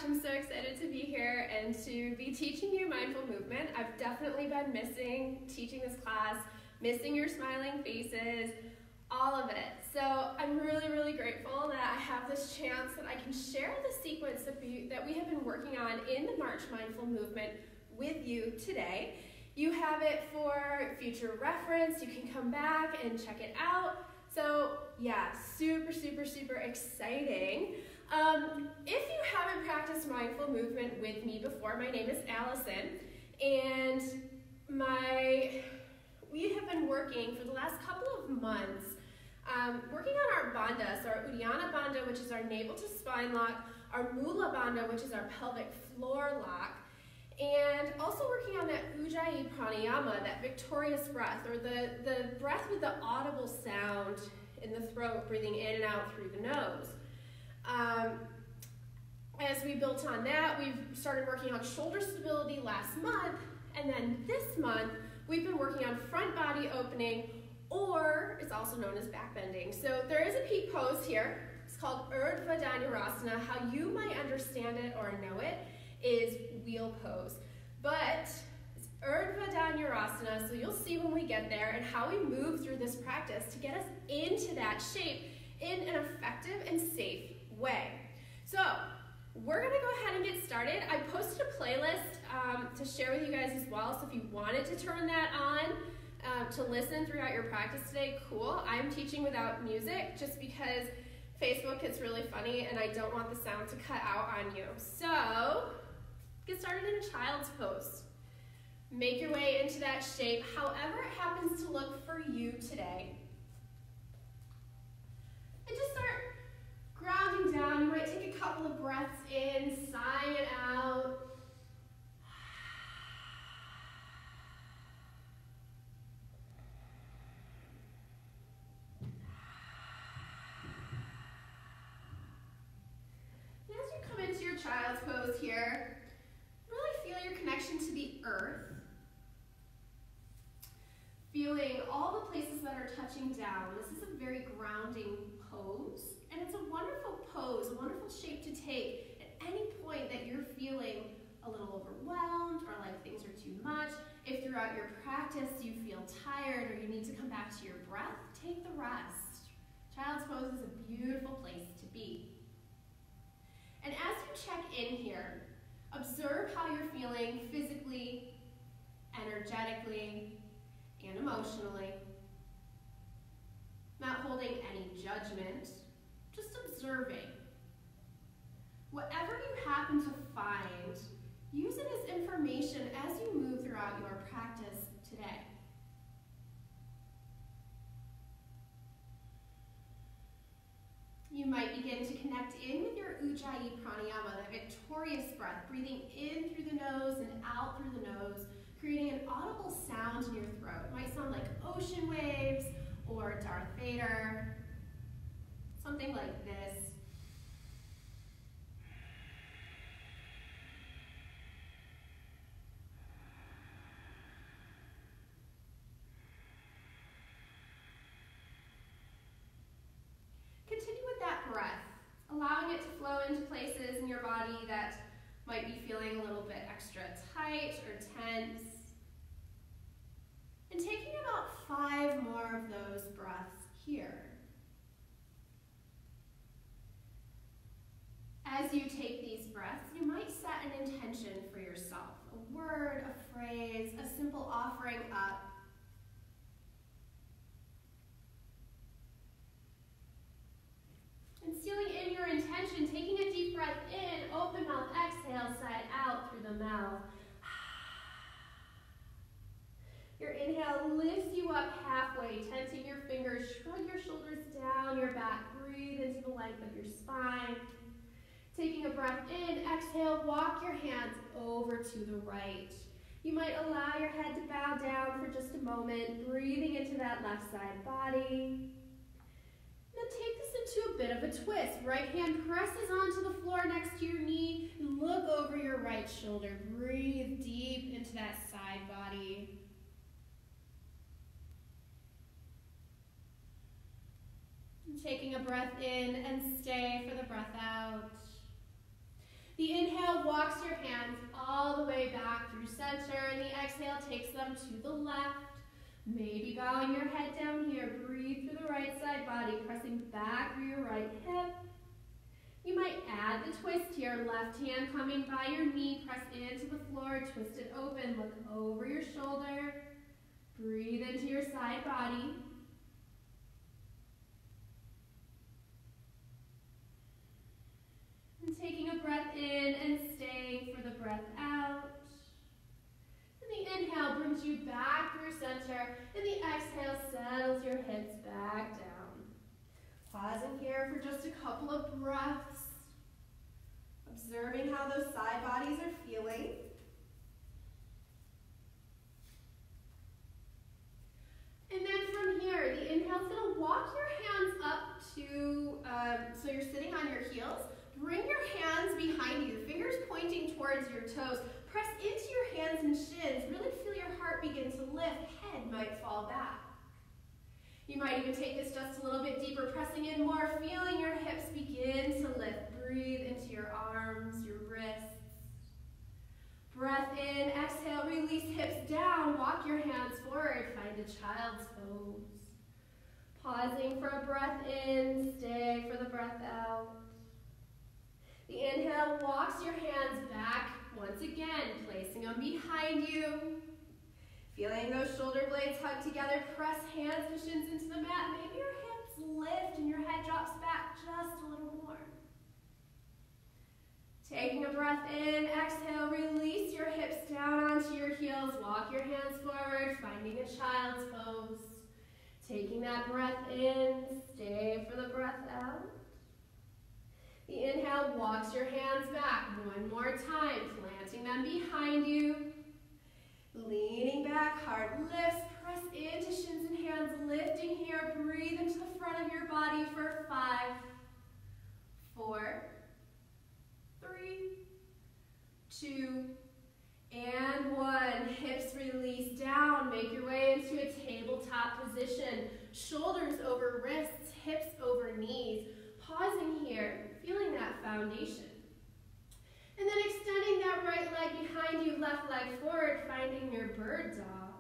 I'm so excited to be here and to be teaching you mindful movement. I've definitely been missing teaching this class, missing your smiling faces, all of it. So I'm really, really grateful that I have this chance that I can share the sequence that we have been working on in the March Mindful Movement with you today. You have it for future reference. You can come back and check it out. So yeah, super, super, super exciting. If you haven't practiced mindful movement with me before, my name is Allison, and we have been working for the last couple of months, working on our bandhas, our Uddiyana Bandha, which is our navel to spine lock, our Mula Bandha, which is our pelvic floor lock, and also working on that Ujjayi Pranayama, that victorious breath, or the breath with the audible sound in the throat, breathing in and out through the nose. As we built on that, we've started working on shoulder stability last month, and then this month, we've been working on front body opening, or it's also known as back bending. So there is a peak pose here. It's called Urdhva Dhanurasana. How you might understand it or know it is wheel pose. But it's Urdhva Dhanurasana, so you'll see when we get there and how we move through this practice to get us into that shape in an effective and safe way. So we're gonna go ahead and get started. I posted a playlist to share with you guys as well, so if you wanted to turn that on to listen throughout your practice today, cool. I'm teaching without music just because Facebook gets really funny and I don't want the sound to cut out on you. So get started in a child's pose. Make your way into that shape, however it happens to look for you today. And just start grounding down. You might take a couple of breaths in, sighing it out. And as you come into your child's pose here, really feel your connection to the earth. Feeling all the places that are touching down. This is a very grounding pose. And it's a wonderful pose, a wonderful shape to take at any point that you're feeling a little overwhelmed or like things are too much. If throughout your practice you feel tired or you need to come back to your breath, take the rest. Child's pose is a beautiful place to be. And as you check in here, observe how you're feeling physically, energetically, and emotionally. Not holding any judgment, just observing. Whatever you happen to find, use it as information as you move throughout your practice today. You might begin to connect in with your Ujjayi Pranayama, that victorious breath, breathing in through the nose and out through the nose, creating an audible sound in your throat. It might sound like ocean waves or Darth Vader, something like this. Continue with that breath, allowing it to flow into places in your body that might be feeling a little bit extra tight or tense. And taking about 5 more of those breaths here. As you take these breaths, you might set an intention for yourself, a word, a phrase, a simple offering up. And sealing in your intention, taking a deep breath in, open mouth, exhale, sigh out through the mouth. Your inhale lifts you up halfway, tensing your fingers, shrug your shoulders down your back, breathe into the length of your spine. Taking a breath in, exhale, walk your hands over to the right. You might allow your head to bow down for just a moment, breathing into that left side body. Then take this into a bit of a twist. Right hand presses onto the floor next to your knee. Look over your right shoulder. Breathe deep into that side body. Taking a breath in and stay for the breath out. The inhale walks your hands all the way back through center, and the exhale takes them to the left. Maybe bowing your head down here. Breathe through the right side body, pressing back through your right hip. You might add the twist here. Left hand coming by your knee. Press into the floor. Twist it open. Look over your shoulder. Breathe into your side body. And taking a breath in and staying for the breath out. And the inhale brings you back through center, and the exhale settles your hips back down. Pausing here for just a couple of breaths, observing how those side bodies are feeling. And then from here, the inhale is going to walk your hands up to, so you're sitting on your heels. Bring your hands behind you, fingers pointing towards your toes. Press into your hands and shins. Really feel your heart begin to lift. Head might fall back. You might even take this just a little bit deeper, pressing in more, feeling your hips begin to lift. Breathe into your arms, your wrists. Breath in, exhale, release hips down. Walk your hands forward, find a child's pose. Pausing for a breath in, stay for the breath out. The inhale walks your hands back once again, placing them behind you. Feeling those shoulder blades hug together, press hands and shins into the mat. Maybe your hips lift and your head drops back just a little more. Taking a breath in, exhale, release your hips down onto your heels. Walk your hands forward, finding a child's pose. Taking that breath in, stay for the breath out. The inhale walks your hands back one more time, planting them behind you. Leaning back, heart lifts, press into shins and hands, lifting here. Breathe into the front of your body for 5, 4, 3, 2, and 1. Hips release down. Make your way into a tabletop position. Shoulders over wrists, hips over knees. Pausing here, feeling that foundation. And then extending that right leg behind you, left leg forward, finding your bird dog.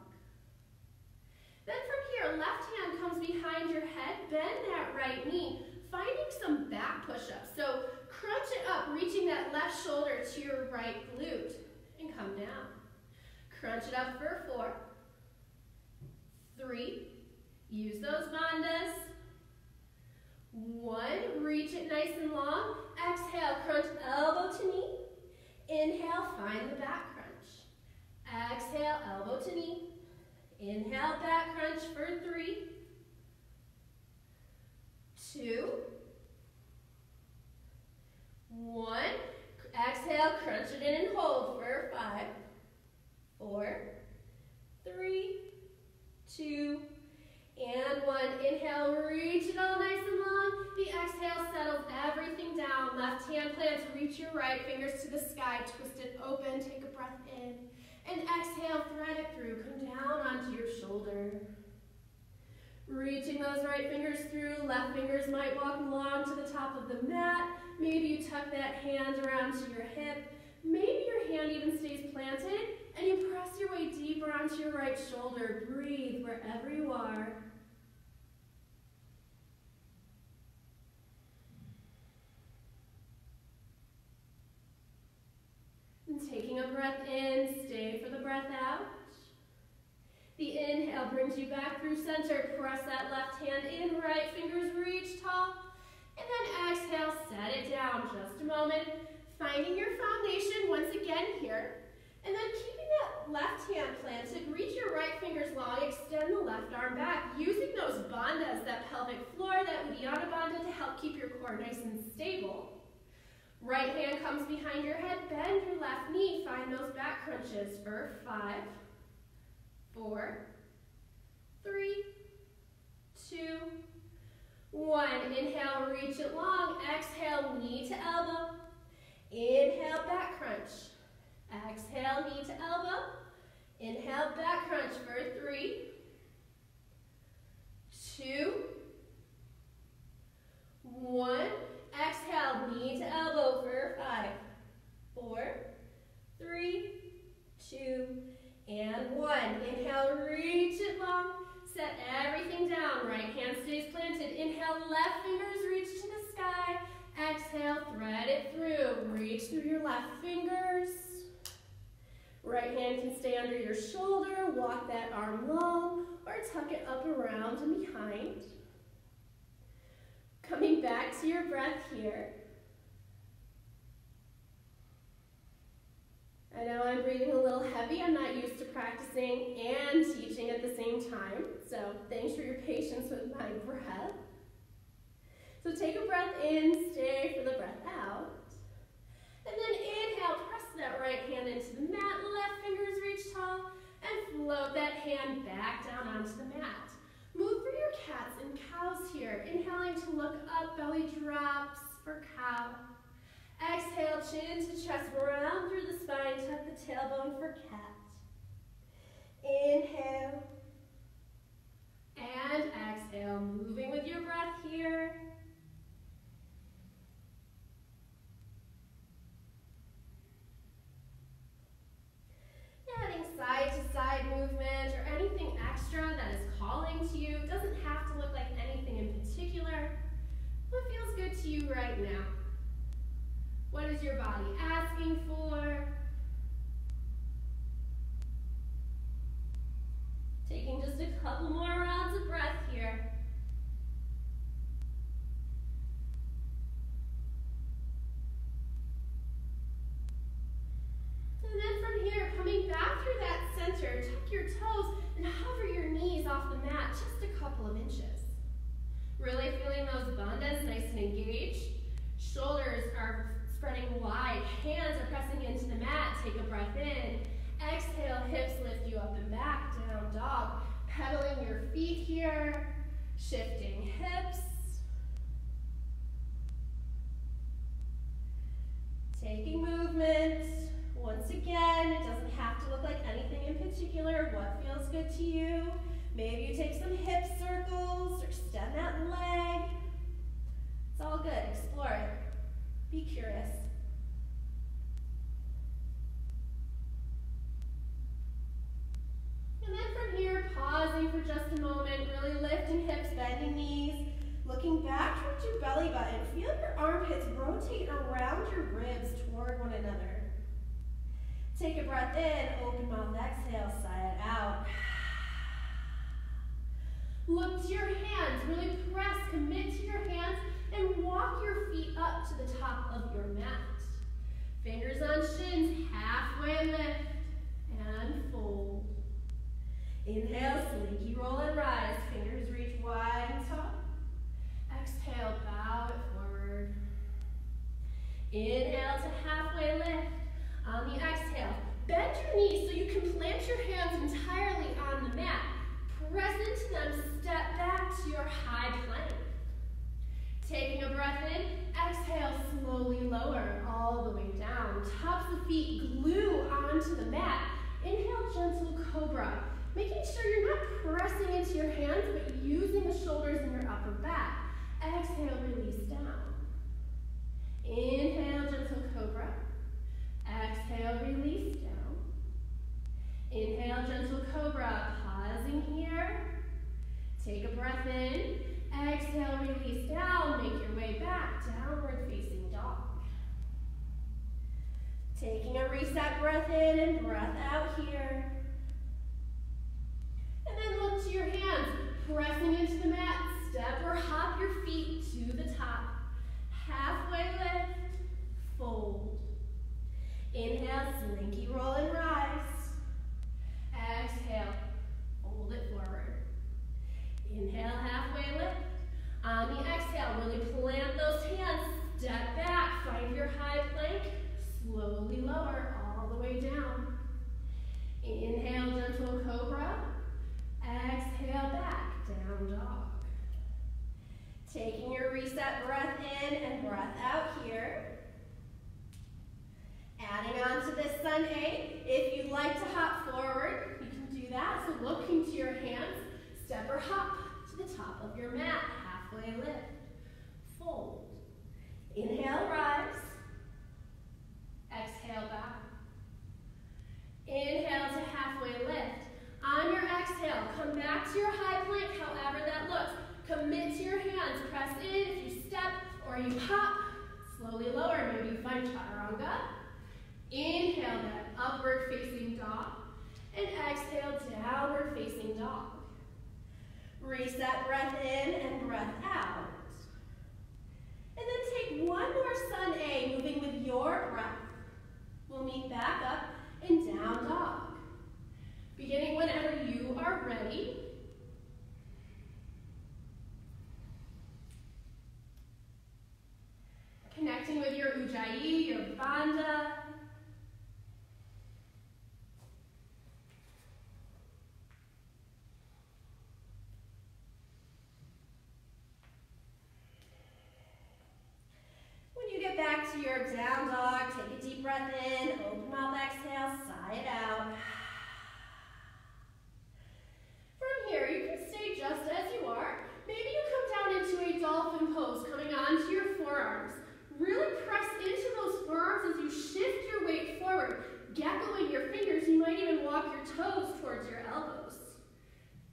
Then from here, left hand comes behind your head, bend that right knee, finding some back push-ups. So crunch it up, reaching that left shoulder to your right glute, and come down. Crunch it up for 4, 3, use those bandhas. 1, reach it nice and long. Exhale, crunch elbow to knee. Inhale, find the back crunch. Exhale, elbow to knee. Inhale, back crunch for 3, 2, 1. Exhale, crunch it in and hold for 5, 4, 3, 2, and 1. Inhale, reach it all nice and long. The exhale settles everything down. Left hand plants, reach your right fingers to the sky. Twist it open, take a breath in. And exhale, thread it through. Come down onto your shoulder. Reaching those right fingers through. Left fingers might walk along to the top of the mat. Maybe you tuck that hand around to your hip. Maybe your hand even stays planted and you press your way deeper onto your right shoulder. Breathe wherever you are. And taking a breath in, stay for the breath out. The inhale brings you back through center. Press that left hand in, right fingers reach tall. And then exhale, set it down. Just a moment. Finding your foundation once again here. And then keeping that left hand planted, reach your right fingers long, extend the left arm back. Using those bandhas, that pelvic floor, that Uddiyana Bandha to help keep your core nice and stable. Right hand comes behind your head, bend your left knee, find those back crunches for 5, 4, 3, 2, 1. Inhale, reach it long. Exhale, knee to elbow. Inhale, back crunch. Exhale, knee to elbow. Inhale, back crunch for 3, 2, 1. Exhale, knee to elbow for 5, left fingers. Right hand can stay under your shoulder, walk that arm long, or tuck it up around and behind. Coming back to your breath here. I know I'm breathing a little heavy. I'm not used to practicing and teaching at the same time, so thanks for your patience with my breath. So take a breath in, stay for the breath out. And then inhale, press that right hand into the mat, left fingers reach tall, and float that hand back down onto the mat. Move through your cats and cows here. Inhaling to look up, belly drops for cow. Exhale, chin to chest, round through the spine, tuck the tailbone for cat. Inhale. And exhale, moving with your breath here. Adding side to side movement or anything extra that is calling to you. It doesn't have to look like anything in particular. What feels good to you right now? What is your body asking for? Taking just a couple more rounds of breath here. And then from here, coming back through that center, tuck your toes and hover your knees off the mat just a couple of inches. Really feeling those bandhas nice and engaged. Shoulders are spreading wide, hands are pressing into the mat. Take a breath in. Exhale, hips lift you up and back, down dog. Pedaling your feet here, shifting hips. Taking movement. Once again, it doesn't have to look like anything in particular. What feels good to you? Maybe you take some hip circles or extend that leg. It's all good. Explore it. Be curious. And then from here, pausing for just a moment, really lifting hips, bending knees, looking back towards your belly button. Feel your armpits rotate around your ribs toward one another. Take a breath in, open mouth, exhale, sigh it out. Look to your hands, really press, commit to your hands, and walk your feet up to the top of your mat. Fingers on shins, halfway lift, and fold. Inhale, slinky roll and rise. Fingers reach wide and tall. Exhale, bow it forward. Inhale to halfway lift. On the exhale, bend your knees so you can plant your hands entirely on the mat. Press into them, step back to your high plank. Taking a breath in, exhale, slowly lower all the way down. Tops of feet glue onto the mat. Inhale, gentle cobra. Making sure you're not pressing into your hands, but using the shoulders in your upper back. Exhale, release down. Inhale, gentle cobra. Exhale, release down. Inhale, gentle cobra. Pausing here. Take a breath in. Exhale, release down. Make your way back. Downward facing dog. Taking a reset breath in and breath out here. And then look to your hands. Pressing into the mat. Step or hop your feet to the top. Halfway lift. Fold. Inhale, slinky roll and rise. Exhale, fold it forward. Inhale, halfway lift. On the exhale, really plant those hands. Step back, find your high plank. Slowly lower all the way down. Inhale, gentle cobra. Exhale, back, down dog. Taking your reset breath in and breath out here. Adding on to this sun A, if you'd like to hop forward, you can do that. So looking to your hands, step or hop to the top of your mat, halfway lift, fold. Inhale, rise. Exhale, back. Inhale to halfway lift. On your exhale, come back to your high plank, however that looks. Commit to your hands, press in if you step or you hop, slowly lower. Inhale that upward facing dog, and exhale downward facing dog. Reset breath in and breath out. And then take one more Sun A, moving with your breath. We'll meet back up and down dog. Beginning whenever you are ready. Connecting with your Ujjayi, your Bandha. When you get back to your down dog, take a deep breath in, open mouth, exhale, sigh it out. From here, you can stay just as you are. Maybe you come down into a dolphin pose, coming onto your forearms. Really press into those forearms as you shift your weight forward. Gecko in your fingers, you might even walk your toes towards your elbows.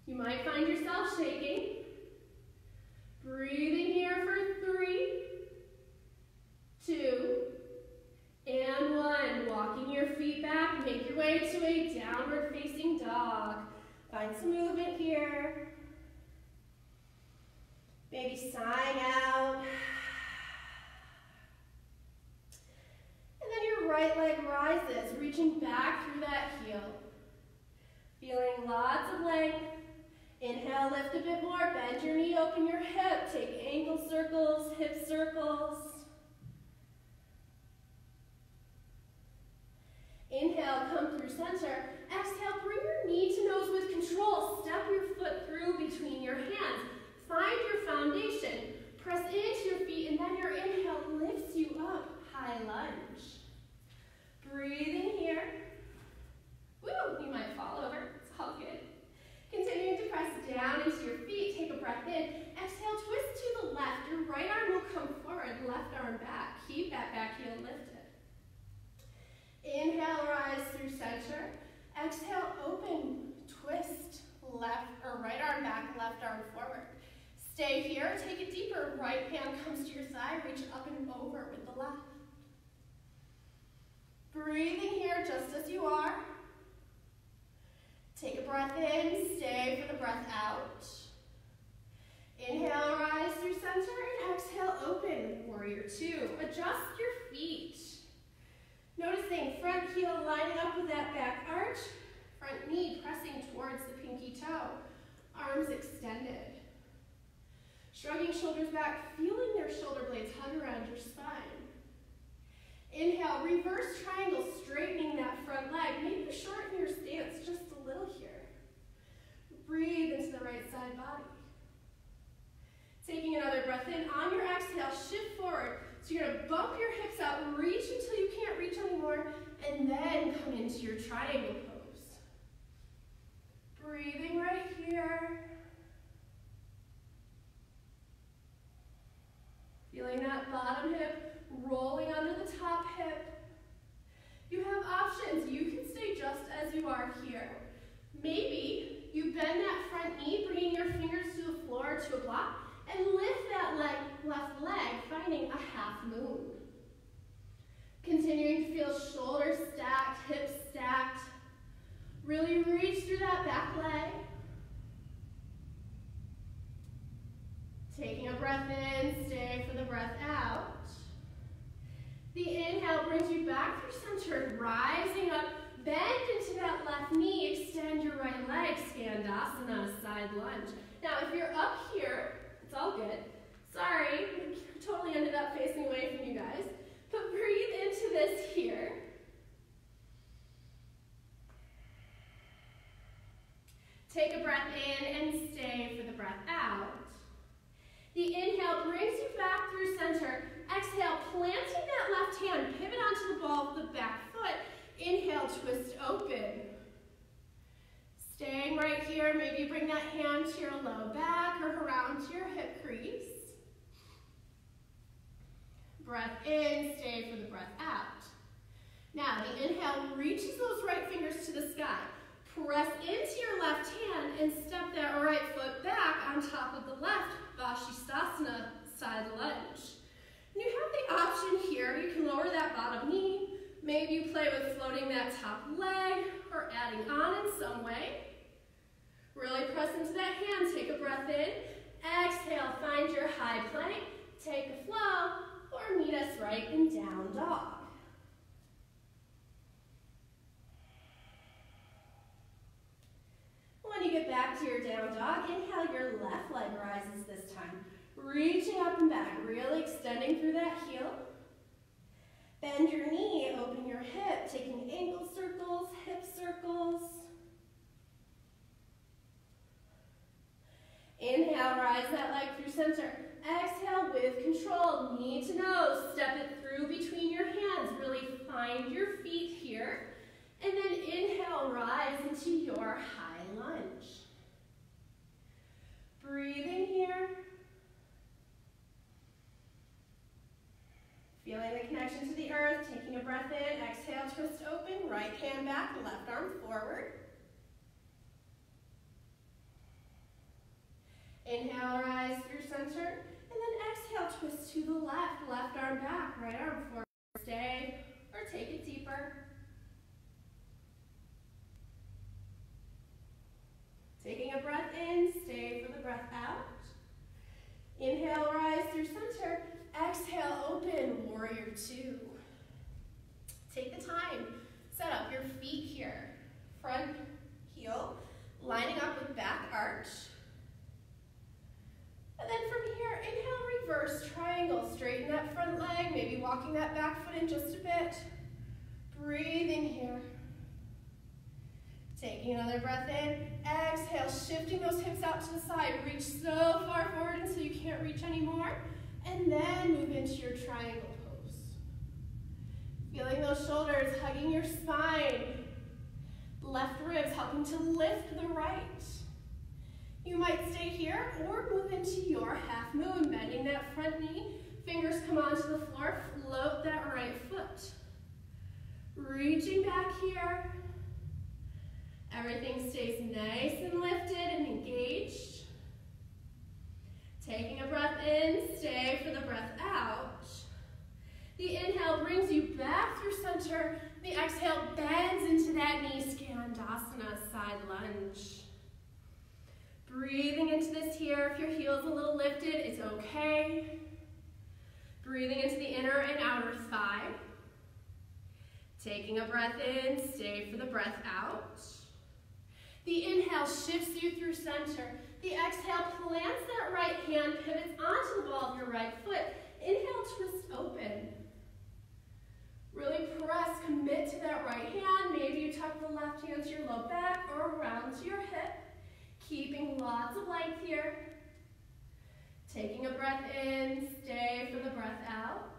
You might find yourself shaking. Breathing here for 3, 2, and 1. Walking your feet back, make your way to a downward facing dog. Find some movement here. Maybe sighing out. And then your right leg rises, reaching back through that heel. Feeling lots of length. Inhale, lift a bit more. Bend your knee, open your hip. Take ankle circles, hip circles. Inhale, come through center. Exhale, bring your knee to nose with control. Step your foot through between your hands. Find your foundation. Press into your feet, and then your inhale lifts you up. High lunge. Breathing here. Woo, you might fall over. It's all good. Continuing to press down into your feet. Take a breath in. Exhale, twist to the left. Your right arm will come forward, left arm back. Keep that back heel lifted. Inhale, rise through center. Exhale, open, twist, left or right arm back, left arm forward. Stay here, take it deeper. Right hand comes to your side, reach up and over with the left. Breathing here just as you are. Take a breath in, stay for the breath out. Inhale, rise through center, and exhale, open, warrior 2. Adjust your feet. Noticing front heel lining up with that back arch, front knee pressing towards the pinky toe, arms extended. Shrugging shoulders back, feeling their shoulder blades hug around your spine. Inhale, reverse triangle, straightening that front leg. Maybe shorten your stance just a little here. Breathe into the right side body. Taking another breath in, on your exhale, shift forward. So you're gonna bump your hips out, reach until you can't reach anymore, and then come into your triangle pose. Breathing right here. Feeling that bottom hip rolling under the top hip. You have options. You can stay just as you are here. Maybe you bend that front knee, bringing your fingers to the floor to a block, and lift that left leg, finding a half moon. Continuing to feel shoulders stacked, hips stacked. Really reach through that back leg. Taking a breath in, stay for the breath out. The inhale brings you back through center, rising up, bend into that left knee, extend your right leg, Skandasana, side lunge. Now if you're up here, it's all good. Sorry, I totally ended up facing away from you guys. But breathe into this here. Take a breath in and stay for the breath out. The inhale brings you back through center. Exhale, planting that left hand, pivot onto the ball of the back foot. Inhale, twist open. Staying right here, maybe bring that hand to your low back or around to your hip crease. Breath in, stay for the breath out. Now, the inhale reaches those right fingers to the sky. Press into your left hand and step that right foot back on top of the left, Vashisthasana, side lunge. And you have the option here, you can lower that bottom knee, Maybe you play with floating that top leg or adding on in some way. Really press into that hand, take a breath in. Exhale, find your high plank, take a flow, or meet us right in down dog. When you get back to your down dog, inhale, your left leg rises this time. Reaching up and back, really extending through that heel. Bend your knee, open your hip, taking ankle circles, hip circles. Inhale, rise that leg through center. Exhale with control, knee to nose, step it through between your hands. Really find your feet here. And then inhale, rise into your high lunge. Breathing here. Feeling the connection to the earth, taking a breath in, exhale, twist open, right hand back, left arm forward. Inhale, rise through center, and then exhale, twist to the left, left arm back, right arm forward. Stay or take it deeper. Taking a breath in, stay for the breath out. Inhale, rise through center. Exhale, open, warrior two. Take the time, set up your feet here. Front heel, lining up with back arch. And then from here, inhale, reverse triangle. Straighten that front leg, maybe walking that back foot in just a bit. Breathing here. Taking another breath in. Exhale, shifting those hips out to the side. Reach so far forward until you can't reach anymore. And then move into your triangle pose. Feeling those shoulders hugging your spine. Left ribs helping to lift the right. You might stay here or move into your half moon, bending that front knee. Fingers come onto the floor, float that right foot. Reaching back here. Everything stays nice and lifted and engaged. Taking a breath in, stay for the breath out. The inhale brings you back through center. The exhale bends into that knee skandasana, side lunge. Breathing into this here. If your heel's a little lifted, it's okay. Breathing into the inner and outer thigh. Taking a breath in, stay for the breath out. The inhale shifts you through center. The exhale plants that right hand, pivots onto the ball of your right foot. Inhale, twist open. Really press, commit to that right hand. Maybe you tuck the left hand to your low back or around to your hip. Keeping lots of length here. Taking a breath in, stay for the breath out.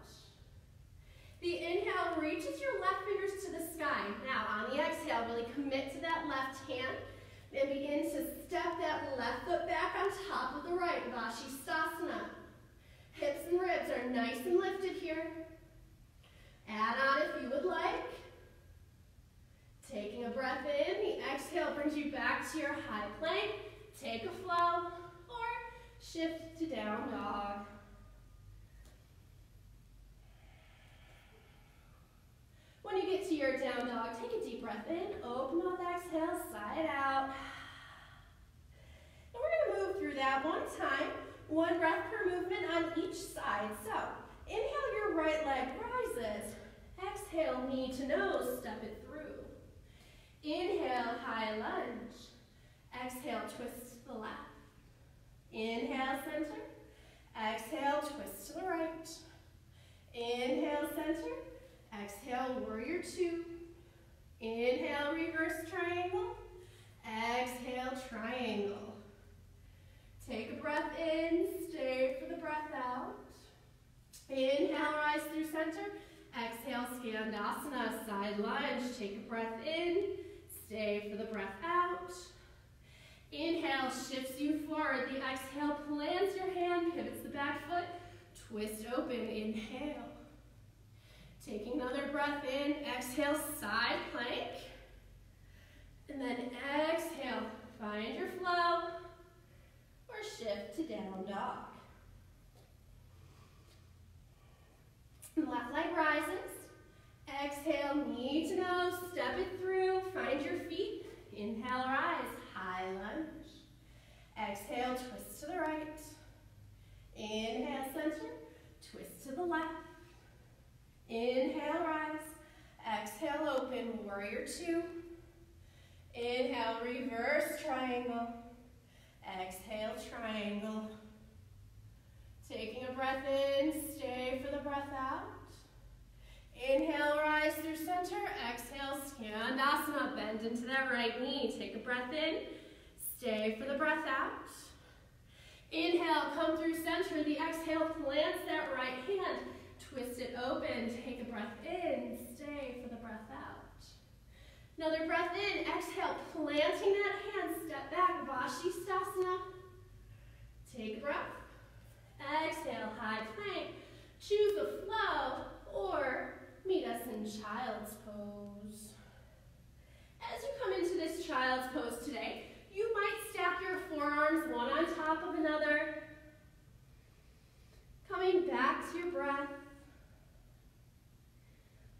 The inhale reaches your left fingers to the sky. Now on the exhale, really commit to that left hand. And begin to step that left foot back on top of the right, Vashisthasana. Hips and ribs are nice and lifted here. Add on if you would like. Taking a breath in, the exhale brings you back to your high plank. Take a flow or shift to down dog. When you get to your down dog, take a deep breath in, open mouth, exhale, side out. And we're going to move through that one time, one breath per movement on each side. So, inhale, your right leg rises. Exhale, knee to nose, step it through. Inhale, high lunge. Exhale, twist to the left. Inhale, center. Exhale, twist to the right. Inhale, center. Exhale, warrior two. Inhale, reverse triangle. Exhale, triangle. Take a breath in, stay for the breath out. Inhale, rise through center. Exhale, skandasana, side lunge. Take a breath in, stay for the breath out. Inhale, shifts you forward. The exhale plants your hand, pivots the back foot. Twist open, inhale. Taking another breath in, exhale, side plank. And then exhale, find your flow, or shift to down dog. And left leg rises. Exhale, knee to nose, step it through, find your feet. Inhale, rise, high lunge. Exhale, twist to the right. Inhale, center, twist to the left. Inhale, rise. Exhale, open, warrior two. Inhale, reverse triangle. Exhale, triangle. Taking a breath in, stay for the breath out. Inhale, rise through center. Exhale, Skandasana, bend into that right knee. Take a breath in, stay for the breath out. Inhale, come through center. The exhale plants that right hand. Twist it open, take a breath in, stay for the breath out. Another breath in, exhale, planting that hand, step back, Vashisthasana. Take a breath. Exhale, high plank. Choose a flow or meet us in child's pose. As you come into this child's pose today, you might stack your forearms one on top of another. Coming back to your breath.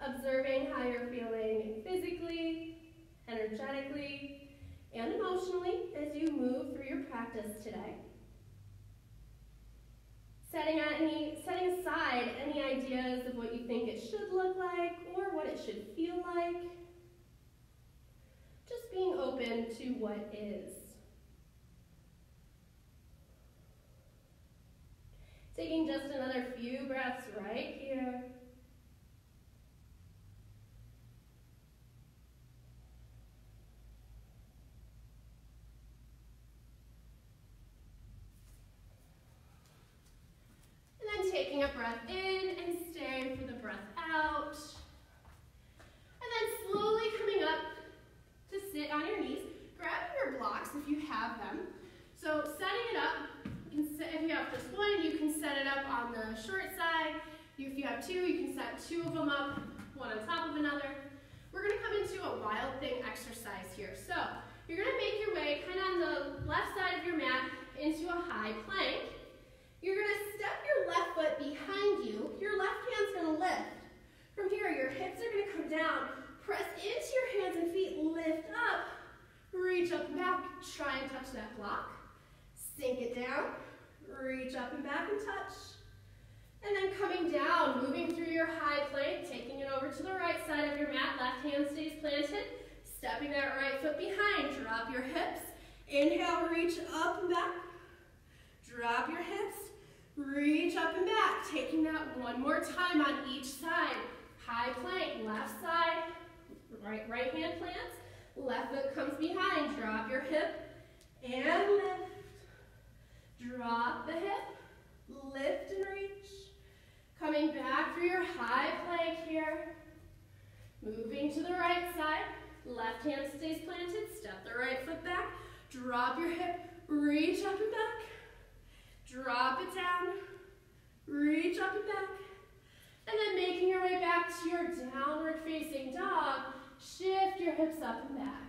Observing how you're feeling physically, energetically, and emotionally as you move through your practice today. Setting aside any ideas of what you think it should look like or what it should feel like. Just being open to what is. Taking just another few breaths right here. Taking a breath in and stay for the breath out. And then slowly coming up to sit on your knees. Grab your blocks if you have them. So setting it up, if you have just one, you can set it up on the short side. If you have two, you can set two of them up, one on top of another. We're going to come into a wild thing exercise here. So you're going to make your way kind of on the left side of your mat into a high plank. You're going to step your left foot behind you. Your left hand's going to lift. From here, your hips are going to come down. Press into your hands and feet. Lift up. Reach up and back. Try and touch that block. Sink it down. Reach up and back and touch. And then coming down, moving through your high plank, taking it over to the right side of your mat. Left hand stays planted. Stepping that right foot behind. Drop your hips. Inhale, reach up and back. Drop your hips. Reach up and back, taking that one more time on each side. High plank, left side, right hand plants, left foot comes behind. Drop your hip and lift. Drop the hip, lift and reach. Coming back through your high plank here. Moving to the right side, left hand stays planted, step the right foot back, drop your hip, reach up and back. Drop it down, reach up and back, and then making your way back to your downward facing dog, shift your hips up and back.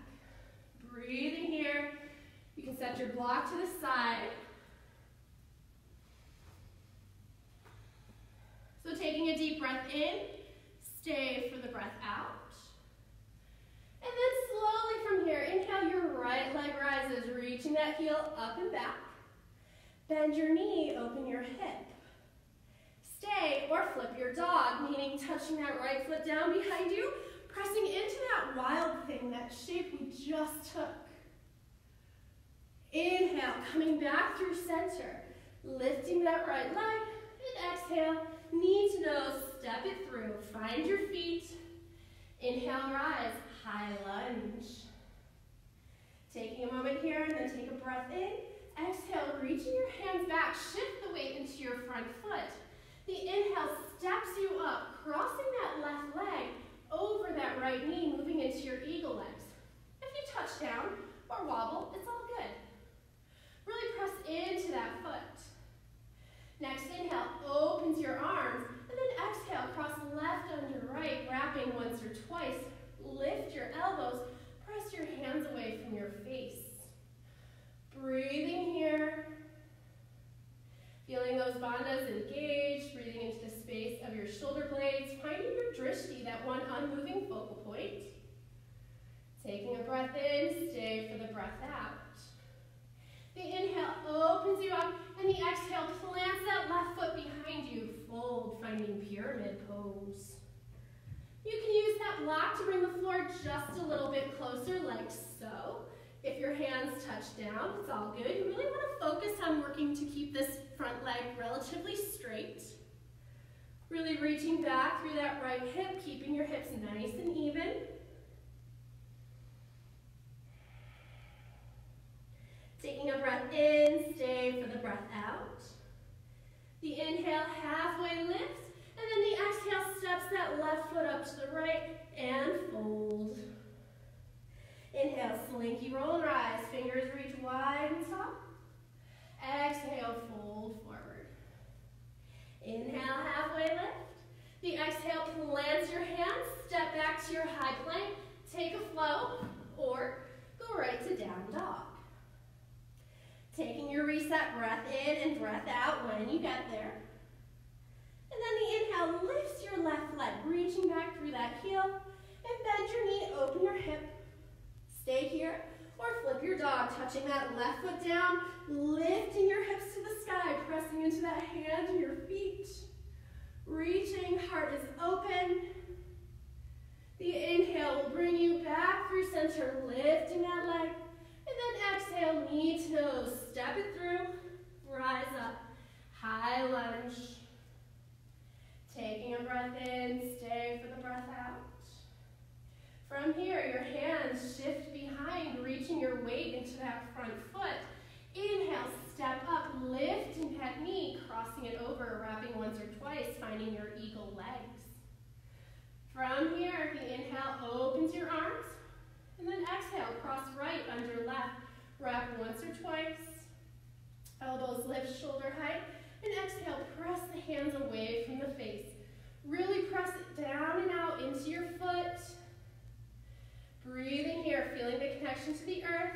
Breathing here, you can set your block to the side. So taking a deep breath in, stay for the breath out. And then slowly from here, inhale, your right leg rises, reaching that heel up and back. Bend your knee, open your hip. Stay or flip your dog, meaning touching that right foot down behind you, pressing into that wild thing, that shape we just took. Inhale, coming back through center, lifting that right leg, and exhale, knee to nose, step it through, find your feet. Inhale, rise, high lunge. Taking a moment here and then take a breath in. Exhale, reaching your hands back, shift the weight into your front foot. The inhale steps you up, crossing that left leg over that right knee, moving into your eagle legs. If you touch down or wobble, it's all good. Really press into that foot. Next inhale, opens your arms, and then exhale, cross left under right, wrapping once or twice. Lift your elbows, press your hands away from your face. Breathing here. Feeling those bandhas engaged, breathing into the space of your shoulder blades, finding your drishti, that one Taking a breath in, stay for the breath out. The inhale opens you up, and the exhale plants that left foot behind you. Fold, finding pyramid pose. You can use that block to bring the floor just a little bit closer, like so. If your hands touch down, it's all good. You really want to focus on working to keep this front leg relatively straight. Really reaching back through that right hip, keeping your hips nice and even. Taking a breath in, stay for the breath out. The inhale halfway lifts, and then the exhale steps that left foot up to the right and fold. Inhale, slinky roll and rise. Fingers reach wide and tall. Exhale, fold forward. Inhale, halfway lift. The exhale plants your hands, step back to your high plank, take a flow, or go right to down dog. Taking your reset breath in and breath out when you get there. And then the inhale lifts your left leg, reaching back through that heel, and bend your knee, open your hip. Stay here, or flip your dog, touching that left foot down, lifting your hips to the sky, pressing into that hand and your feet. Reaching, heart is open. The inhale will bring you back through center, lifting that leg. And then exhale, knee toes, step it through, rise up, high lunge. Taking a breath in, stay for the breath out. From here, your hands shift behind, reaching your weight into that front foot. Inhale, step up, lifting that knee, crossing it over, wrapping once or twice, finding your eagle legs. From here, the inhale opens your arms, and then exhale, cross right under left, wrap once or twice. Elbows lift shoulder height, and exhale, press the hands away from the face. Really press it down and out into your foot. Breathing here, feeling the connection to the earth.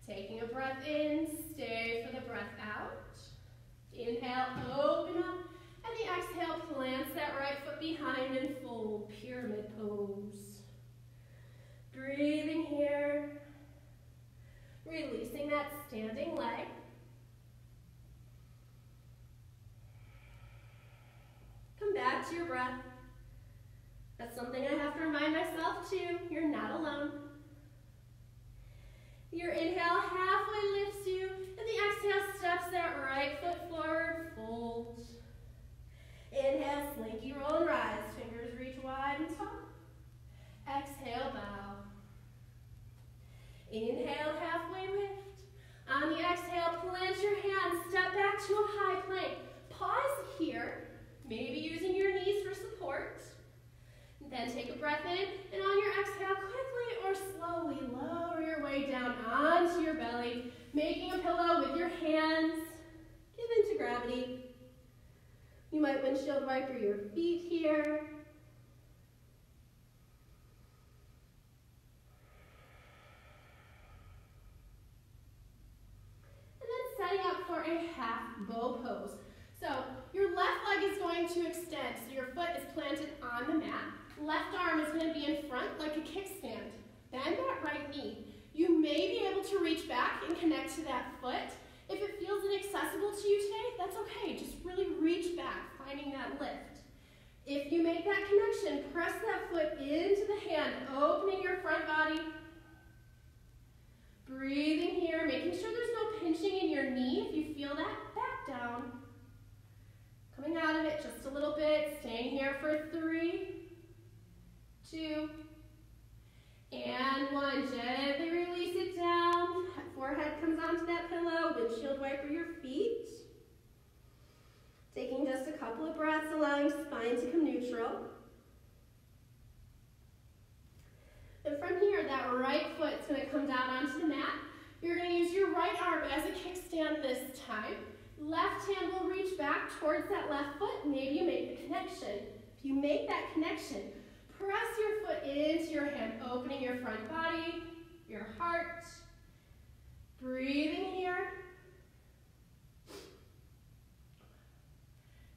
Taking a breath in, stay for the breath out. Inhale, open up, and the exhale plants that right foot behind and fold, pyramid pose. Breathing here, releasing that standing leg. Come back to your breath. That's something I have to remind myself too. You're not alone. Your inhale halfway lifts you, and the exhale steps that right foot forward, fold. Inhale, slinky roll and rise. Fingers reach wide and tall. Exhale, bow. Inhale, halfway lift. On the exhale, plant your hands, step back to a high plank. Pause here, maybe using your knees for support. Then take a breath in, and on your exhale, quickly or slowly lower your way down onto your belly, making a pillow with your hands. Give into gravity. You might windshield wiper your feet here. And then setting up for a half bow pose. So your left leg is going to extend, so your foot is planted on the mat. Left arm is going to be in front like a kickstand. Bend that right knee. You may be able to reach back and connect to that foot. If it feels inaccessible to you today, that's okay. Just really reach back, finding that lift. If you make that connection, press that foot into the hand, opening your front body. Breathing here, making sure there's no pinching in your knee. If you feel that, back down. Coming out of it just a little bit, staying here for 3, 2, and 1. Gently release it down. Forehead comes onto that pillow. Windshield wiper your feet. Taking just a couple of breaths, allowing spine to come neutral. And from here, that right foot's going to come down onto the mat. You're going to use your right arm as a kickstand this time. Left hand will reach back towards that left foot. Maybe you make the connection. If you make that connection, press your foot into your hand, opening your front body, your heart. Breathing here.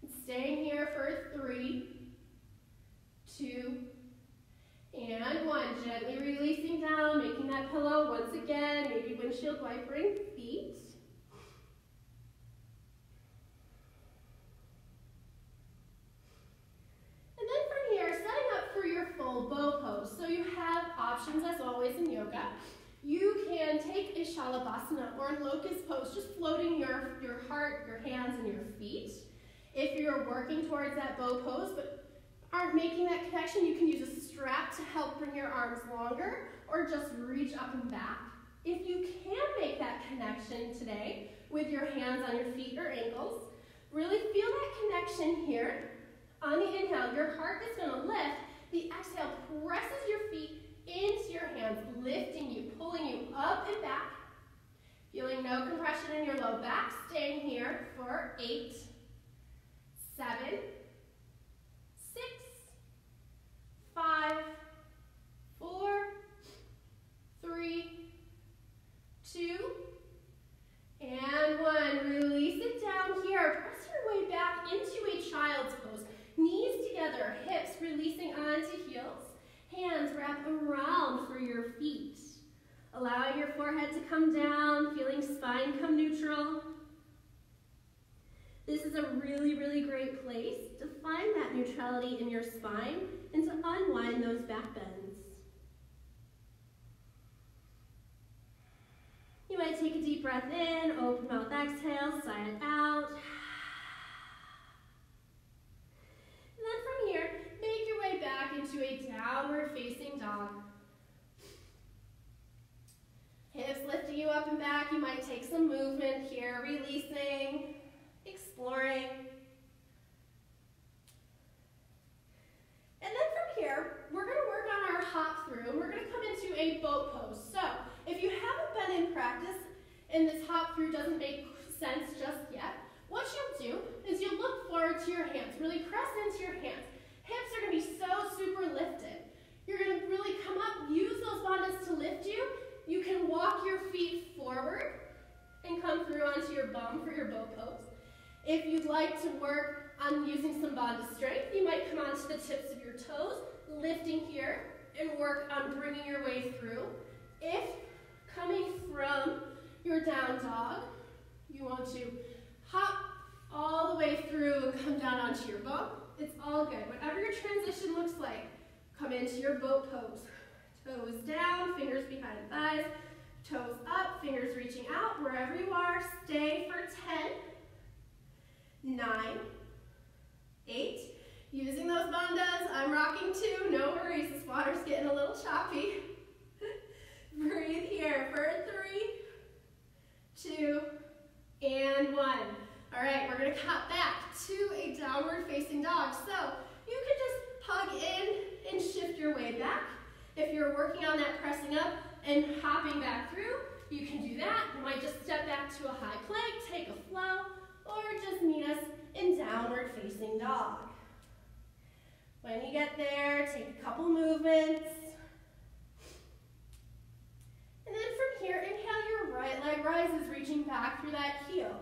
And staying here for 3, 2, and 1. Gently release that pillow once again, maybe windshield wipering feet. And then from here, setting up for your full bow pose. So you have options as always in yoga. You can take a Shalabhasana or locust pose, just floating your heart, your hands, and your feet. If you're working towards that bow pose but aren't making that connection, you can use a strap to help bring your arms longer or just reach up and back. If you can make that connection today with your hands on your feet or ankles, really feel that connection here. On the inhale, your heart is going to lift. The exhale presses your feet into your hands, lifting you, pulling you up and back. Feeling no compression in your low back. Staying here for 8, 7, 6, 5, 4, 3, 2, and 1. Release it down here. Press your way back into a child's pose. Knees together, hips releasing onto heels. Hands wrap around for your feet. Allowing your forehead to come down, feeling spine come neutral. This is a really, really great place to find that neutrality in your spine and to unwind those back bends. You might take a deep breath in, open mouth exhale, sigh it out. And then from here, make your way back into a downward facing dog. Hips lifting you up and back. You might take some movement here, releasing, exploring. And then from here, we're going to work on our hop through, and we're going to come into a boat pose. So if you haven't been in practice and this hop through doesn't make sense just yet, what you'll do is you'll look forward to your hands. Really press into your hands. Hips are going to be so super lifted. You're going to really come up, use those bandhas to lift you. You can walk your feet forward and come through onto your bum for your bow pose. If you'd like to work on using some bandha strength, you might come onto the tips of your toes, lifting here, and work on bringing your way through. If coming from your down dog, you want to hop all the way through and come down onto your bum, it's all good. Whatever your transition looks like, come into your boat pose. Toes down, fingers behind thighs, toes up, fingers reaching out. Wherever you are, stay for 10, 9, 8. Using those bandhas, I'm rocking too. No worries, this water's getting a little choppy. Breathe here for 3, 2, and 1. All right, we're going to hop back to a downward facing dog. So you can just hug in and shift your way back. If you're working on that pressing up and hopping back through, you can do that. You might just step back to a high plank, take a flow, or just meet us in downward facing dog. When you get there, take a couple movements. And then from here, inhale, your right leg rises, reaching back through that heel.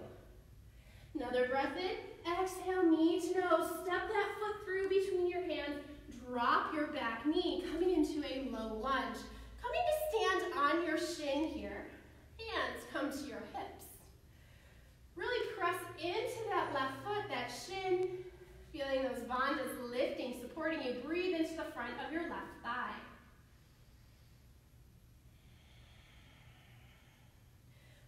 Another breath in, exhale, knee to nose. Step that foot through between your hands. Drop your back knee, coming into a low lunge. Coming to stand on your shin here. Hands come to your hips. Really press into that left foot, that shin. Feeling those bandhas lifting, supporting you. Breathe into the front of your left thigh.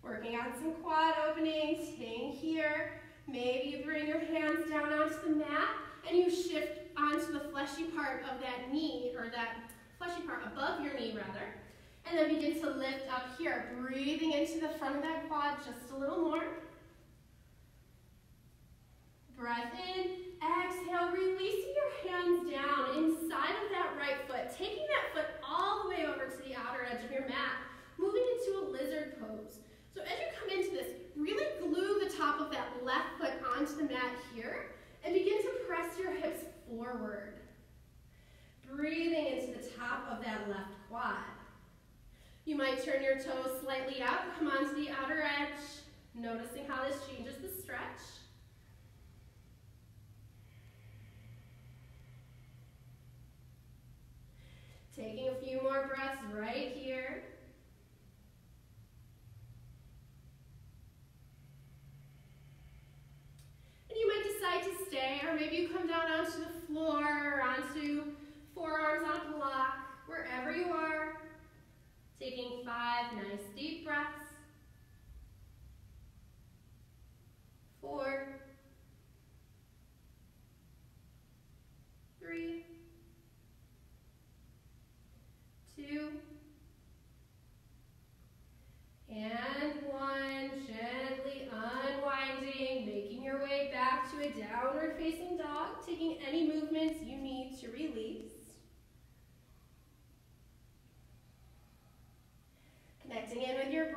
Working on some quad openings, staying here. Maybe you bring your hands down onto the mat and you shift onto the fleshy part of that knee, or that fleshy part above your knee rather. And then begin to lift up here, breathing into the front of that quad just a little more. Breath in, exhale, releasing your hands down inside of that right foot, taking that foot all the way over to the outer edge of your mat, moving into a lizard pose. So as you come into this, really glue the top of that left foot onto the mat here and begin to press your hips forward. Breathing into the top of that left quad. You might turn your toes slightly out, come onto the outer edge, noticing how this changes the stretch. Taking a few more breaths right here.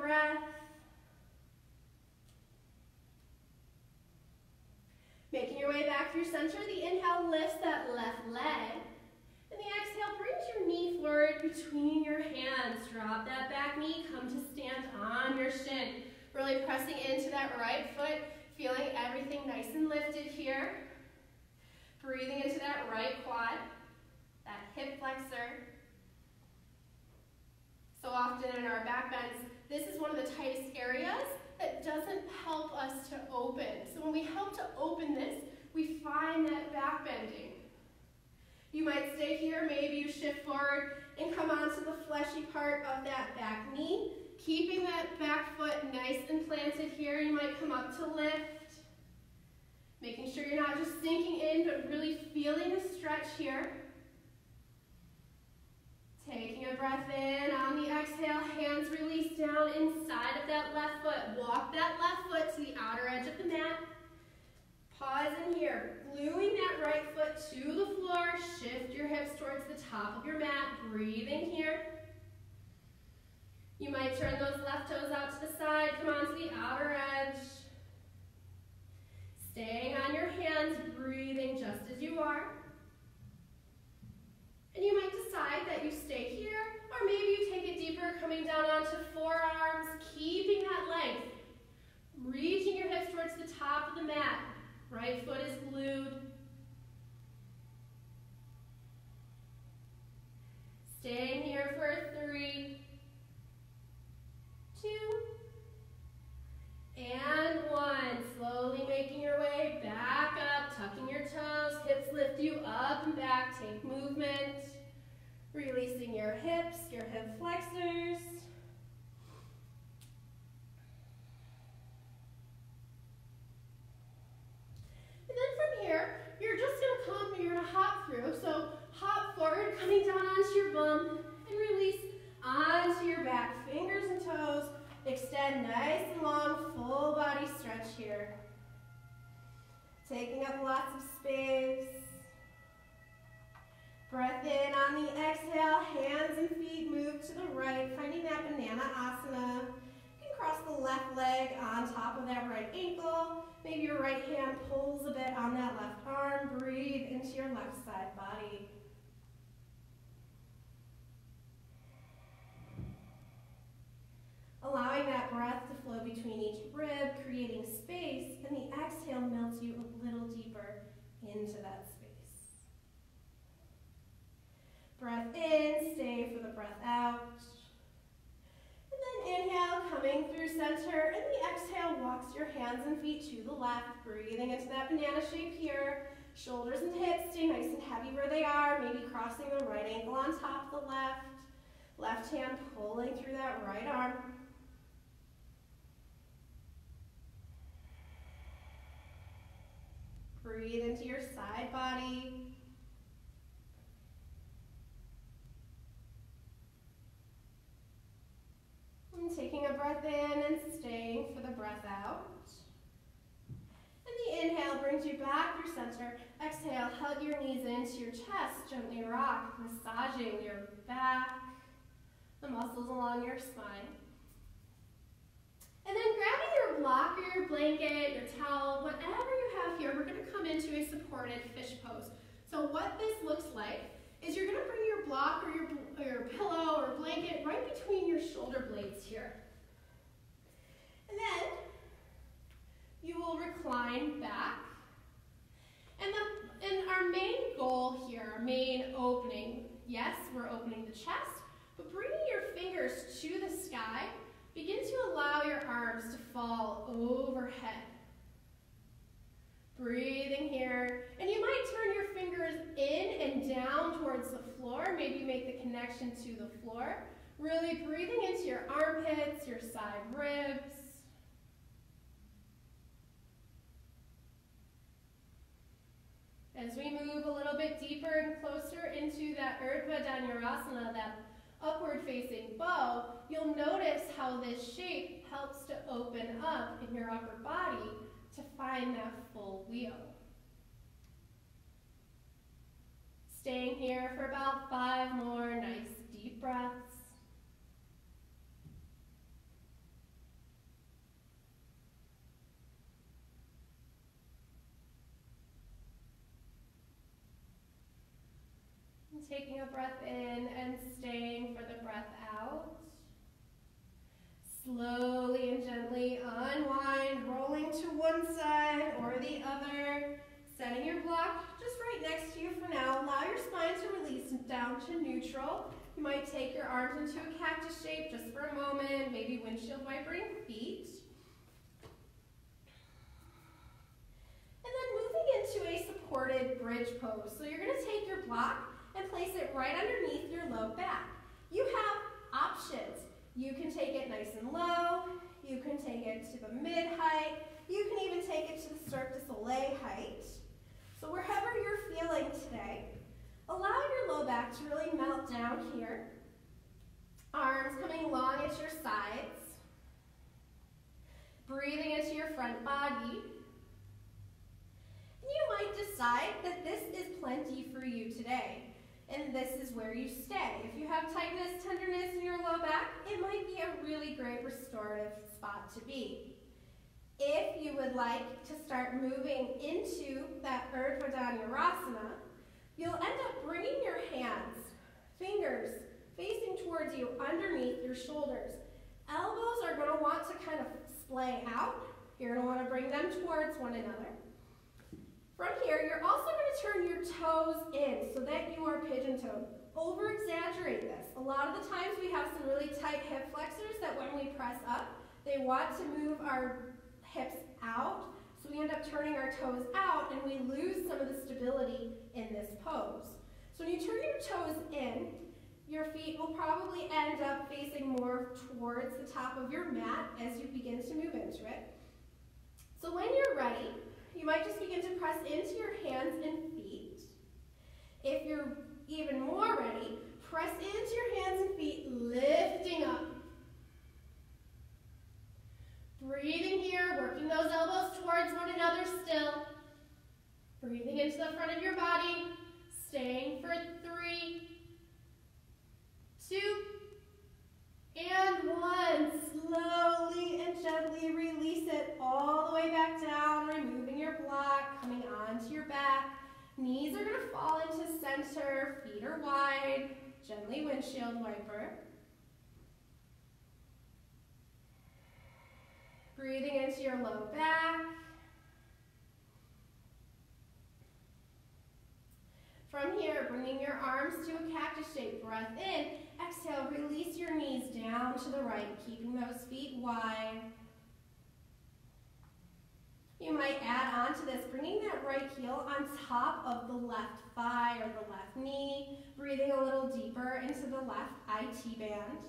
breath. Making your way back through center, the inhale lifts that left leg. And the exhale brings your knee forward between your hands. Drop that back knee, come to stand on your shin. Really pressing into that right foot, feeling everything nice and lifted here. Breathing into that right quad, that hip flexor. So often in our back bends, this is one of the tightest areas that doesn't help us to open. So when we help to open this, we find that back bending. You might stay here, maybe you shift forward and come onto the fleshy part of that back knee. Keeping that back foot nice and planted here, you might come up to lift. Making sure you're not just sinking in, but really feeling the stretch here. Taking a breath in, on the exhale, hands release down inside of that left foot. Walk that left foot to the outer edge of the mat. Pause in here, gluing that right foot to the floor. Shift your hips towards the top of your mat. Breathing here. You might turn those left toes out to the side, come onto the outer edge. Staying on your hands, breathing just as you are. And you might decide that you stay here, or maybe you take it deeper, coming down onto forearms, keeping that length. Reaching your hips towards the top of the mat. Right foot is glued. Staying here for 3, 2, and 1. Slowly making your way back up, tucking your toes, hips lift you up and back, take movement. Releasing your hips, your hip flexors. And then from here, you're just you're gonna hop through. So hop forward, coming down onto your bum, and release onto your back, fingers and toes. Extend nice and long, full body stretch here. Taking up lots of space. Breath in on the exhale, hands and feet move to the right, finding that banana asana. You can cross the left leg on top of that right ankle. Maybe your right hand pulls a bit on that left arm. Breathe into your left side body. Allowing that breath to flow between each rib, creating space, and the exhale melts you a little deeper into that space. Breath in, stay for the breath out. And then inhale, coming through center, and the exhale walks your hands and feet to the left, breathing into that banana shape here. Shoulders and hips stay nice and heavy where they are, maybe crossing the right ankle on top of the left. Left hand pulling through that right arm. Breathe into your side body. And taking a breath in and staying for the breath out. And the inhale brings you back through center. Exhale, hug your knees into your chest. Gently rock, massaging your back, the muscles along your spine. And then grabbing your block or your blanket, your towel, whatever you have here, we're going to come into a supported fish pose. So what this looks like is you're going to bring your block or your pillow or blanket right between your shoulder blades here. And then you will recline back. And our main goal here, our main opening, yes, we're opening the chest, but bringing your fingers to the sky, begin to allow your arms to fall overhead. Breathing here, and you might turn your fingers in and down towards the floor, maybe make the connection to the floor. Really breathing into your armpits, your side ribs. As we move a little bit deeper and closer into that Urdhva Dhanurasana, that upward facing bow, you'll notice how this shape helps to open up in your upper body to find that full wheel. Staying here for about 5 more nice deep breaths. Taking a breath in and staying for the breath out. Slowly and gently unwind, rolling to one side or the other. Setting your block just right next to you for now. Allow your spine to release down to neutral. You might take your arms into a cactus shape just for a moment, maybe windshield wipering feet. And then moving into a supported bridge pose. So you're going to take your block and place it right underneath your low back. You have options. You can take it nice and low. You can take it to the mid-height. You can even take it to the Cirque du Soleil height. So wherever you're feeling today, allow your low back to really melt down here. Arms coming long at your sides. Breathing into your front body. You might decide that this is plenty for you today, and this is where you stay. If you have tightness, tenderness in your low back, it might be a really great restorative spot to be. If you would like to start moving into that Urdhva Dhanurasana, you'll end up bringing your hands, fingers, facing towards you underneath your shoulders. Elbows are going to want to kind of splay out. You're going to want to bring them towards one another. From here, you're also going to turn your toes in so that you are pigeon-toed. Over-exaggerate this. A lot of the times we have some really tight hip flexors that when we press up, they want to move our hips out, so we end up turning our toes out and we lose some of the stability in this pose. So when you turn your toes in, your feet will probably end up facing more towards the top of your mat as you begin to move into it. So when you're ready, you might just begin to press into your hands and feet. If you're even more ready, press into your hands and feet, lifting up. Breathing here, working those elbows towards one another still. Breathing into the front of your body, staying for 3, 2, and 1. Slowly and gently release it all the way back down, removing your block, coming onto your back. Knees are going to fall into center, feet are wide, gently windshield wiper. Breathing into your low back. From here, bringing your arms to a cactus shape. Breath in. Exhale, release your knees down to the right, keeping those feet wide. You might add on to this, bringing that right heel on top of the left thigh or the left knee, breathing a little deeper into the left IT band.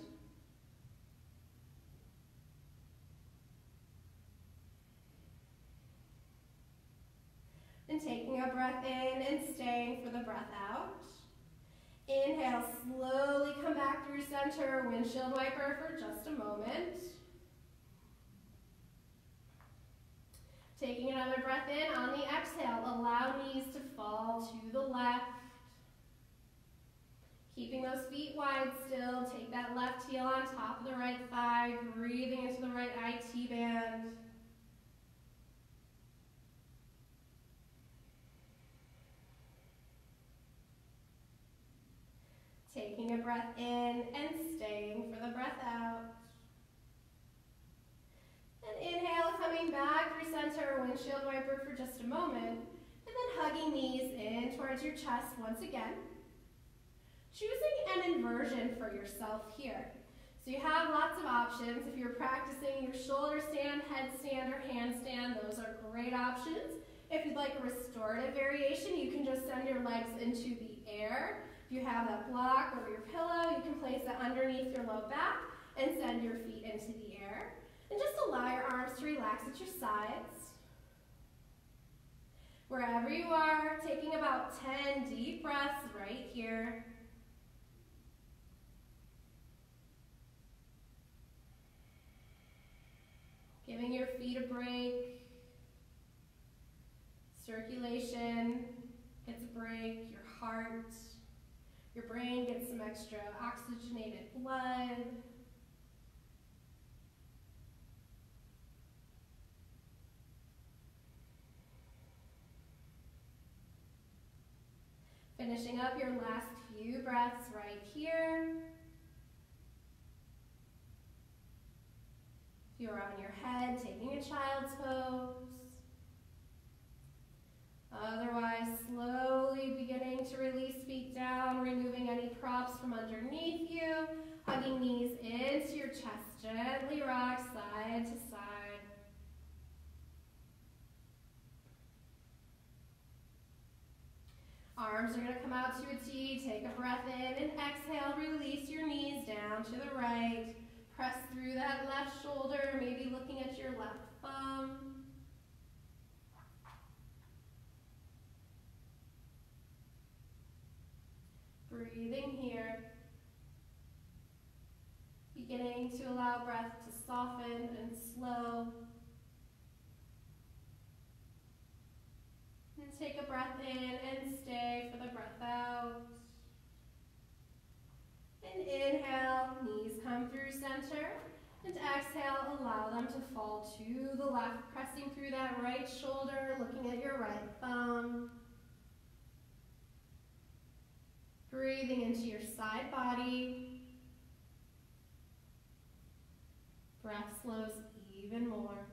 And taking a breath in and staying for the breath out. Inhale, slowly come back through center, windshield wiper for just a moment. Taking another breath in on the exhale, allow knees to fall to the left. Keeping those feet wide still, take that left heel on top of the right thigh, breathing into the right IT band. Taking a breath in and staying for the breath out. And inhale, coming back through center, windshield wiper for just a moment. And then hugging knees in towards your chest once again. Choosing an inversion for yourself here. So you have lots of options. If you're practicing your shoulder stand, headstand, or handstand, those are great options. If you'd like a restorative variation, you can just send your legs into the air. If you have that block over your pillow, you can place that underneath your low back and send your feet into the air. And just allow your arms to relax at your sides. Wherever you are, taking about 10 deep breaths right here. Giving your feet a break. Circulation gets a break, your heart. Your brain gets some extra oxygenated blood. Finishing up your last few breaths right here. If you're on your head, taking a child's pose. Otherwise, slowly beginning to release feet down, removing any props from underneath you, hugging knees into your chest, gently rock side to side. Arms are going to come out to a T, take a breath in, and exhale, release your knees down to the right. Press through that left shoulder, maybe looking at your left thumb. Breathing here. Beginning to allow breath to soften and slow. And take a breath in and stay for the breath out. And inhale, knees come through center. And exhale, allow them to fall to the left, pressing through that right shoulder, looking at your right thumb. Breathing into your side body. Breath slows even more.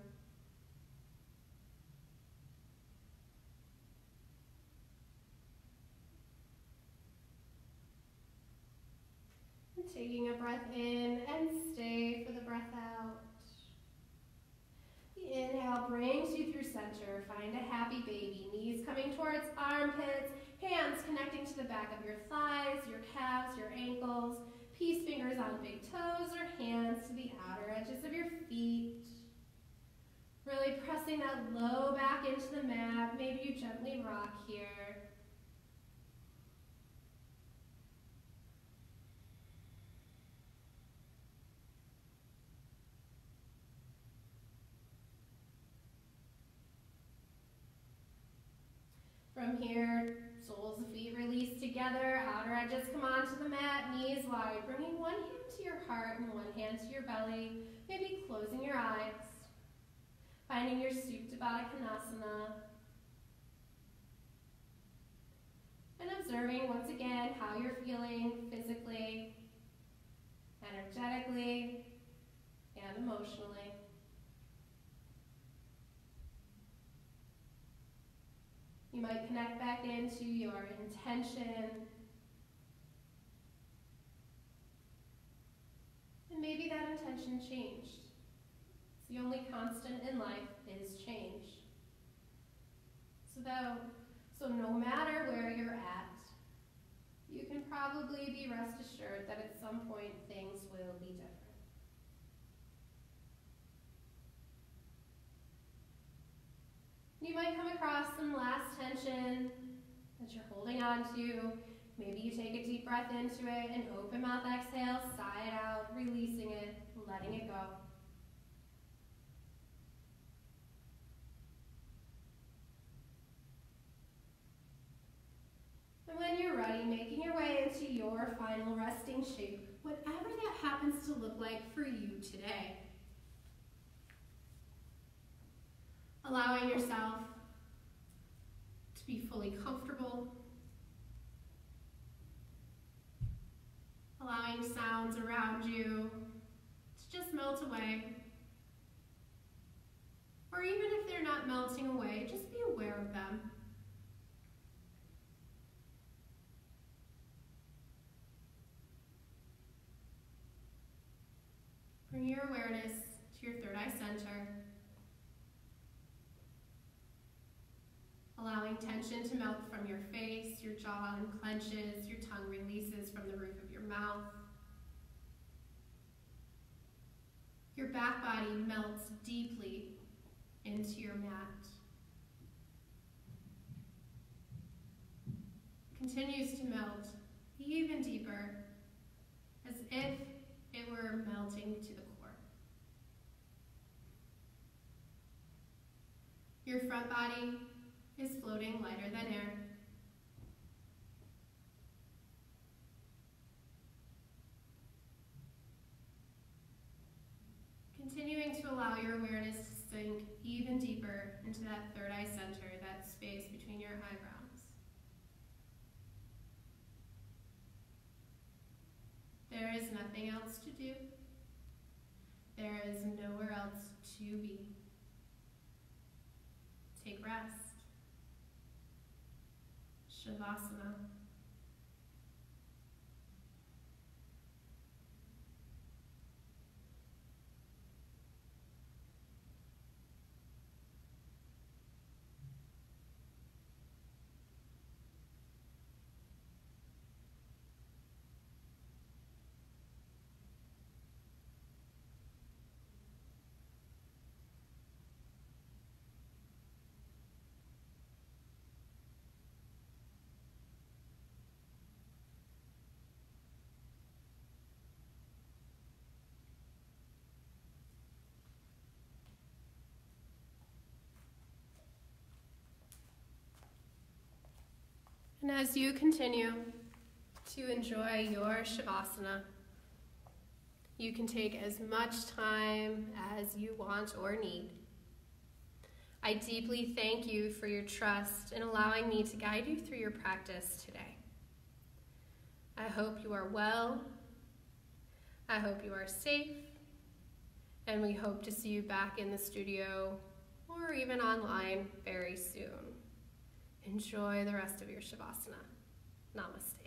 And taking a breath in and stay for the breath out. The inhale brings you through center. Find a happy baby. Knees coming towards armpits. Hands connecting to the back of your thighs, your calves, your ankles. Peace fingers on big toes or hands to the outer edges of your feet. Really pressing that low back into the mat. Maybe you gently rock here. From here, soles of feet release together, outer edges come onto the mat, knees wide, bringing one hand to your heart and one hand to your belly, maybe closing your eyes. Finding your Supta Baddha Konasana. And observing once again how you're feeling physically, energetically, and emotionally. You might connect back into your intention. And maybe that intention changed. It's the only constant in life is change. So no matter where you're at, you can probably be rest assured that at some point things will be different. You might come across some last tension that you're holding on to. Maybe you take a deep breath into it and open mouth exhale, sigh it out, releasing it, letting it go. And when you're ready, making your way into your final resting shape, whatever that happens to look like for you today. Allowing yourself to be fully comfortable. Allowing sounds around you to just melt away. Or even if they're not melting away, just be aware of them. Bring your awareness to your third eye center. Allowing tension to melt from your face, your jaw unclenches, your tongue releases from the roof of your mouth. Your back body melts deeply into your mat. Continues to melt even deeper, as if it were melting to the core. Your front body is floating lighter than air. Continuing to allow your awareness to sink even deeper into that third eye center, that space between your eyebrows. nothing else to do. There is nowhere else to be. Take rest. Shavasana. And as you continue to enjoy your Shavasana, you can take as much time as you want or need. I deeply thank you for your trust in allowing me to guide you through your practice today. I hope you are well. I hope you are safe. And we hope to see you back in the studio or even online very soon. Enjoy the rest of your Shavasana. Namaste.